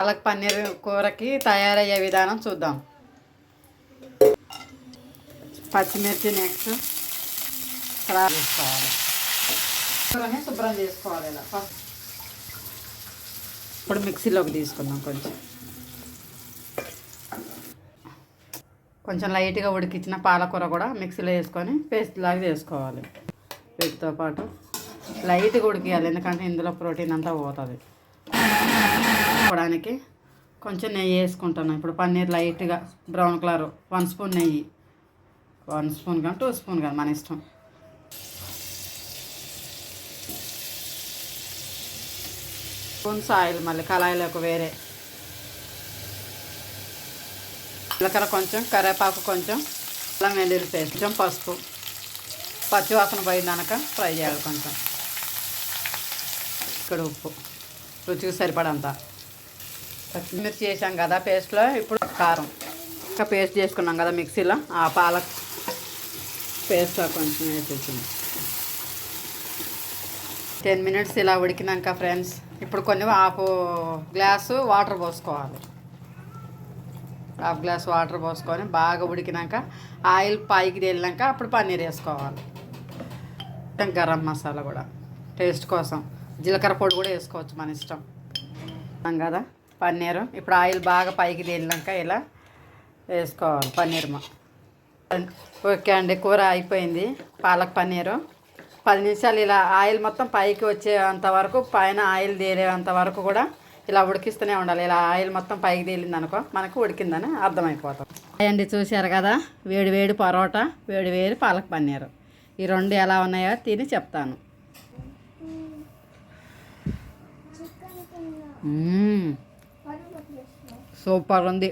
పాలక్ పన్నీర్ కూరకి తయారయ్యే విధానం చూద్దాం. పచ్చిమిర్చి నెక్స్ట్ చేసుకోవాలి, శుభ్రం చేసుకోవాలి. ఇలా ఫస్ట్ ఇప్పుడు మిక్సీలోకి తీసుకుందాం. కొంచెం లైట్గా ఉడికించిన పాలకూర కూడా మిక్సీలో వేసుకొని పేస్ట్ లాగా చేసుకోవాలి. వీటితో పాటు లైట్గా ఉడికియాలి, ఎందుకంటే ఇందులో ప్రోటీన్ అంతా పోతుంది. ఉడకడానికి కొంచెం నెయ్యి వేసుకుంటాను. ఇప్పుడు పన్నీర్ లైట్గా బ్రౌన్ కలర్ 1 స్పూన్ నెయ్యి, 1 స్పూన్ కానీ 2 స్పూన్ కానీ మన ఇష్టం. స్పూన్స్ ఆయిల్ మళ్ళీ కళాయిలోకి వేరే జీలకర్ర కొంచెం, కరివేపాకు కొంచెం, అల్లం వెల్లుల్లి పేస్ట్, కొంచెం పసుపు, పచ్చివాసన పోయిందనక ఫ్రై చేయాలి. కొంచెం ఇక్కడ ఉప్పు రుచికి సరిపడంత. పచ్చిమిర్చి వేసాం కదా పేస్ట్లో, ఇప్పుడు కారం ఇంకా పేస్ట్ చేసుకున్నాం కదా మిక్సీలో, ఆ పాలక్ పేస్ట్లో కొంచెం వేసేసింది. 10 మినిట్స్ ఇలా ఉడికినాక ఫ్రెండ్స్, ఇప్పుడు కొన్ని 1/2 గ్లాసు వాటర్ పోసుకోవాలి. 1/2 గ్లాస్ వాటర్ పోసుకొని బాగా ఉడికినాక ఆయిల్ పైకి తేలినాక అప్పుడు పన్నీర్ వేసుకోవాలి. గరం మసాలా కూడా టేస్ట్ కోసం, జీలకర్ర పొడి కూడా వేసుకోవచ్చు మన ఇష్టం కదా. పన్నీరు ఇప్పుడు ఆయిల్ బాగా పైకి తేలినాక ఇలా వేసుకోవాలి పన్నీర్. ఓకే అండి, కూర అయిపోయింది. పాలక్ పన్నీరు 10 నిమిషాలు ఇలా ఆయిల్ మొత్తం పైకి వచ్చేంత వరకు, పైన ఆయిల్ తేలేంత వరకు కూడా ఇలా ఉడికిస్తూనే ఉండాలి. ఇలా ఆయిల్ మొత్తం పైకి తేలింది అనుకో మనకు ఉడికిందని అర్థమైపోతుంది. అండి చూశారు కదా, వేడి వేడి పరోటా, వేడి వేడి పాలక్ పన్నీరు. ఈ రెండు ఎలా ఉన్నాయో తిని చెప్తాను. సూపర్ ఉంది.